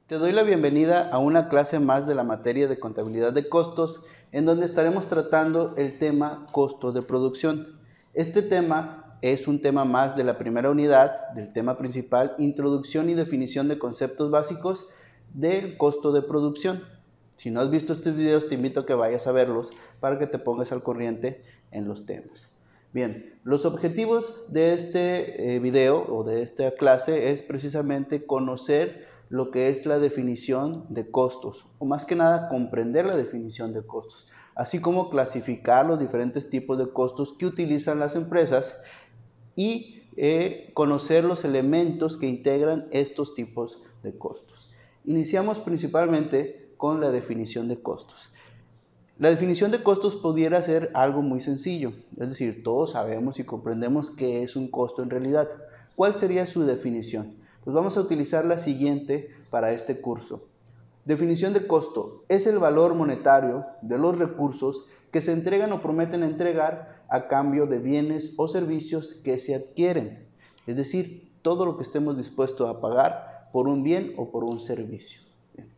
Te doy la bienvenida a una clase más de la materia de contabilidad de costos, en donde estaremos tratando el tema costo de producción. Este tema es un tema más de la primera unidad del tema principal, introducción y definición de conceptos básicos del costo de producción. Si no has visto estos videos, te invito a que vayas a verlos para que te pongas al corriente en los temas. Bien, los objetivos de este video o de esta clase es precisamente conocer lo que es la definición de costos, o más que nada comprender la definición de costos, así como clasificar los diferentes tipos de costos que utilizan las empresas y conocer los elementos que integran estos tipos de costos. Iniciamos principalmente con la definición de costos. La definición de costos pudiera ser algo muy sencillo, es decir, todos sabemos y comprendemos qué es un costo en realidad. ¿Cuál sería su definición? Pues vamos a utilizar la siguiente para este curso. Definición de costo: es el valor monetario de los recursos que se entregan o prometen entregar a cambio de bienes o servicios que se adquieren. Es decir, todo lo que estemos dispuestos a pagar por un bien o por un servicio. Bien.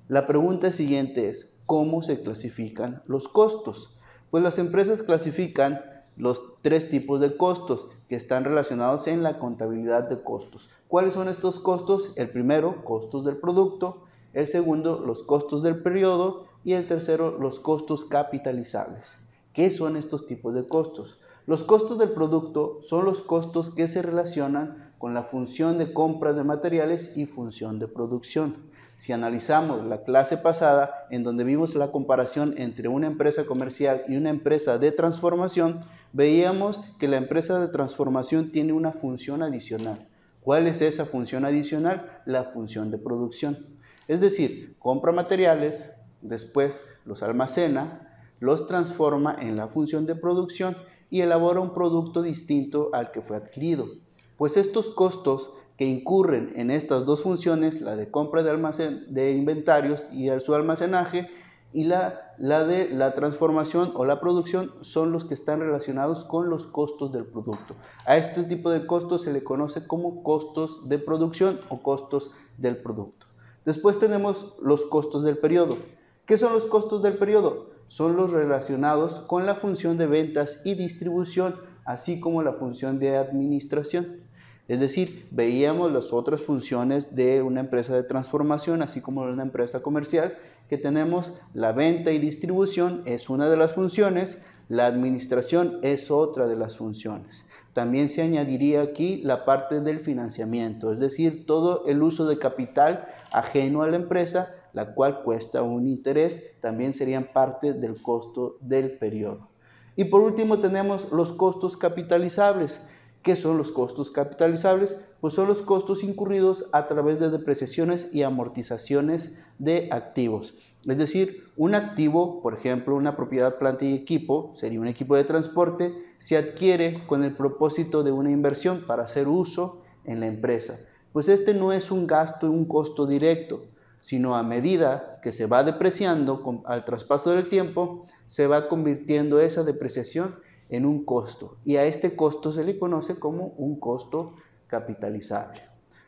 La pregunta siguiente es: ¿cómo se clasifican los costos? Pues las empresas clasifican los tres tipos de costos que están relacionados en la contabilidad de costos. ¿Cuáles son estos costos? El primero, costos del producto; el segundo, los costos del periodo; y el tercero, los costos capitalizables. ¿Qué son estos tipos de costos? Los costos del producto son los costos que se relacionan con la función de compras de materiales y función de producción. Si analizamos la clase pasada, en donde vimos la comparación entre una empresa comercial y una empresa de transformación, veíamos que la empresa de transformación tiene una función adicional. ¿Cuál es esa función adicional? La función de producción. Es decir, compra materiales, después los almacena, los transforma en la función de producción y elabora un producto distinto al que fue adquirido. Pues estos costos que incurren en estas dos funciones, la de compra de inventarios y su almacenaje, y la de la transformación o la producción, son los que están relacionados con los costos del producto. A este tipo de costos se le conoce como costos de producción o costos del producto. Después tenemos los costos del periodo. ¿Qué son los costos del periodo? Son los relacionados con la función de ventas y distribución, así como la función de administración. Es decir, veíamos las otras funciones de una empresa de transformación, así como de una empresa comercial, que tenemos la venta y distribución es una de las funciones, la administración es otra de las funciones. También se añadiría aquí la parte del financiamiento, es decir, todo el uso de capital ajeno a la empresa, la cual cuesta un interés, también serían parte del costo del periodo. Y por último tenemos los costos capitalizables. ¿Qué son los costos capitalizables? Pues son los costos incurridos a través de depreciaciones y amortizaciones de activos. Es decir, un activo, por ejemplo, una propiedad, planta y equipo, sería un equipo de transporte, se adquiere con el propósito de una inversión para hacer uso en la empresa. Pues este no es un gasto, un costo directo, sino a medida que se va depreciando al traspaso del tiempo, se va convirtiendo esa depreciación en un costo, y a este costo se le conoce como un costo capitalizable.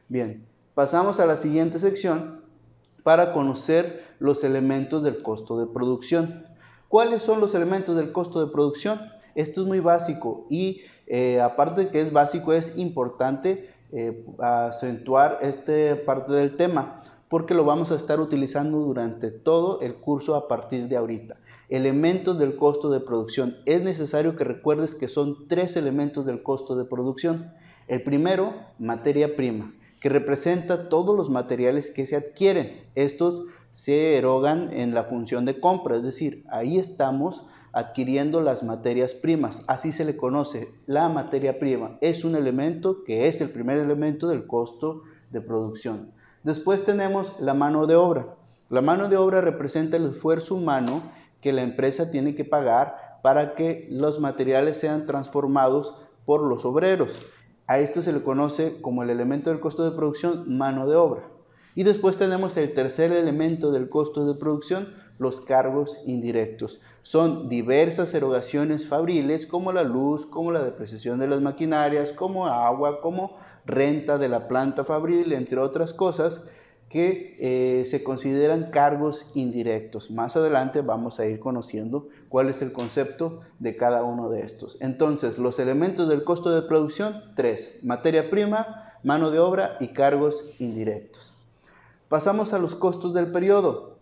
Bien, pasamos a la siguiente sección para conocer los elementos del costo de producción. ¿Cuáles son los elementos del costo de producción? Esto es muy básico y aparte de que es básico, es importante acentuar esta parte del tema, porque lo vamos a estar utilizando durante todo el curso a partir de ahorita. Elementos del costo de producción. Es necesario que recuerdes que son tres elementos del costo de producción. El primero, materia prima, que representa todos los materiales que se adquieren. Estos se erogan en la función de compra, es decir, ahí estamos adquiriendo las materias primas. Así se le conoce, la materia prima. Es un elemento que es el primer elemento del costo de producción. Después tenemos la mano de obra. La mano de obra representa el esfuerzo humano que la empresa tiene que pagar para que los materiales sean transformados por los obreros. A esto se le conoce como el elemento del costo de producción, mano de obra. Y después tenemos el tercer elemento del costo de producción, los cargos indirectos. Son diversas erogaciones fabriles, como la luz, como la depreciación de las maquinarias, como agua, como renta de la planta fabril, entre otras cosas, que se consideran cargos indirectos. Más adelante vamos a ir conociendo cuál es el concepto de cada uno de estos. Entonces, los elementos del costo de producción, 3: materia prima, mano de obra y cargos indirectos. Pasamos a los costos del periodo.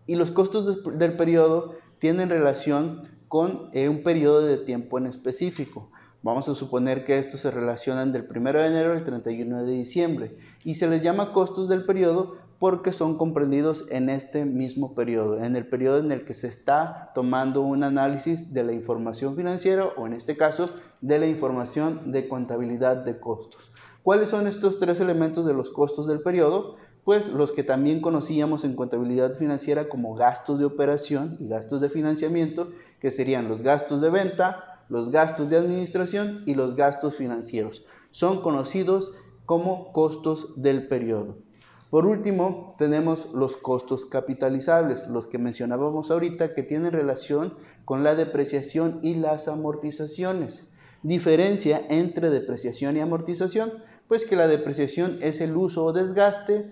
Y los costos del periodo tienen relación con un periodo de tiempo en específico. Vamos a suponer que estos se relacionan del 1 de enero al 31 de diciembre y se les llama costos del periodo porque son comprendidos en este mismo periodo, en el periodo en el que se está tomando un análisis de la información financiera o en este caso de la información de contabilidad de costos. ¿Cuáles son estos 3 elementos de los costos del periodo? Pues los que también conocíamos en contabilidad financiera como gastos de operación y gastos de financiamiento, que serían los gastos de venta, los gastos de administración y los gastos financieros. Son conocidos como costos del periodo. Por último, tenemos los costos capitalizables, los que mencionábamos ahorita, que tienen relación con la depreciación y las amortizaciones. Diferencia entre depreciación y amortización, pues que la depreciación es el uso o desgaste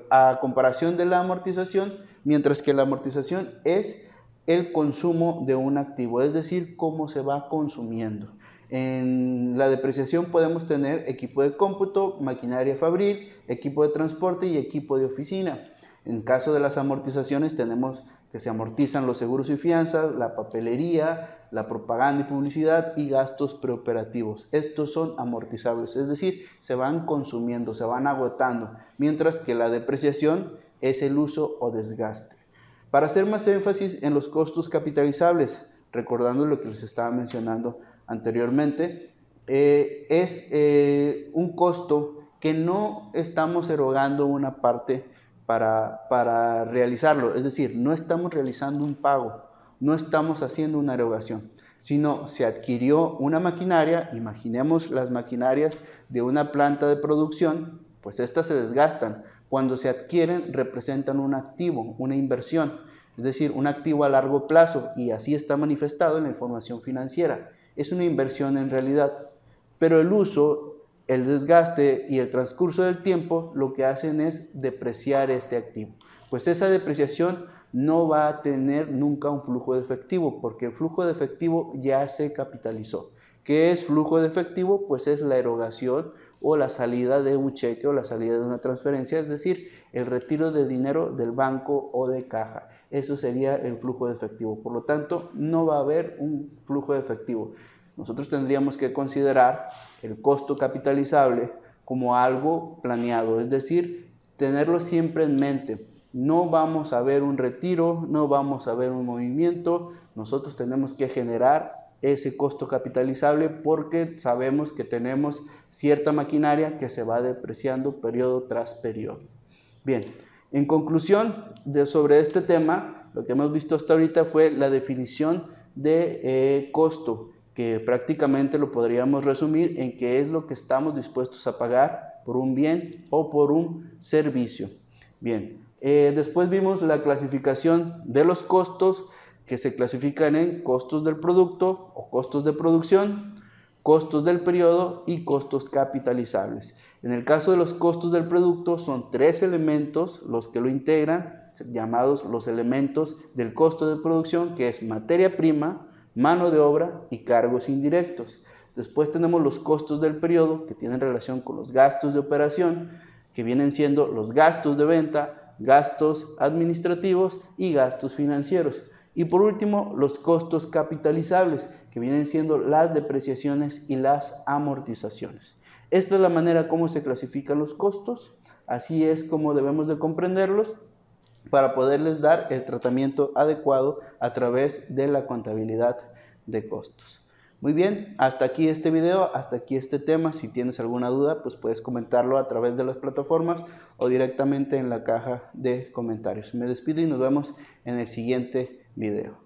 a comparación de la amortización, mientras que la amortización es el consumo de un activo, es decir, cómo se va consumiendo. En la depreciación podemos tener equipo de cómputo, maquinaria fabril, equipo de transporte y equipo de oficina. En caso de las amortizaciones tenemos que se amortizan los seguros y fianzas, la papelería, la propaganda y publicidad y gastos preoperativos. Estos son amortizables, es decir, se van consumiendo, se van agotando, mientras que la depreciación es el uso o desgaste. Para hacer más énfasis en los costos capitalizables, recordando lo que les estaba mencionando anteriormente, es un costo que no estamos erogando una parte para realizarlo, es decir, no estamos realizando un pago, no estamos haciendo una erogación, sino se adquirió una maquinaria. Imaginemos las maquinarias de una planta de producción, pues estas se desgastan. Cuando se adquieren representan un activo, una inversión, es decir, un activo a largo plazo, y así está manifestado en la información financiera. Es una inversión en realidad, pero el uso, el desgaste y el transcurso del tiempo lo que hacen es depreciar este activo. Pues esa depreciación no va a tener nunca un flujo de efectivo, porque el flujo de efectivo ya se capitalizó. ¿Qué es flujo de efectivo? Pues es la erogación o la salida de un cheque o la salida de una transferencia, es decir, el retiro de dinero del banco o de caja. Eso sería el flujo de efectivo. Por lo tanto, no va a haber un flujo de efectivo. Nosotros tendríamos que considerar el costo capitalizable como algo planeado, es decir, tenerlo siempre en mente. No vamos a ver un retiro, no vamos a ver un movimiento. Nosotros tenemos que generar ese costo capitalizable porque sabemos que tenemos cierta maquinaria que se va depreciando periodo tras periodo. Bien, en conclusión sobre este tema, lo que hemos visto hasta ahorita fue la definición de costo, que prácticamente lo podríamos resumir en qué es lo que estamos dispuestos a pagar por un bien o por un servicio. Bien, después vimos la clasificación de los costos, que se clasifican en costos del producto o costos de producción, costos del periodo y costos capitalizables. En el caso de los costos del producto son 3 elementos los que lo integran, llamados los elementos del costo de producción, que es materia prima, mano de obra y cargos indirectos. Después tenemos los costos del periodo, que tienen relación con los gastos de operación, que vienen siendo los gastos de venta, gastos administrativos y gastos financieros. Y por último, los costos capitalizables, que vienen siendo las depreciaciones y las amortizaciones. Esta es la manera como se clasifican los costos, así es como debemos de comprenderlos para poderles dar el tratamiento adecuado a través de la contabilidad de costos. Muy bien, hasta aquí este video, hasta aquí este tema. Si tienes alguna duda, pues puedes comentarlo a través de las plataformas o directamente en la caja de comentarios. Me despido y nos vemos en el siguiente video.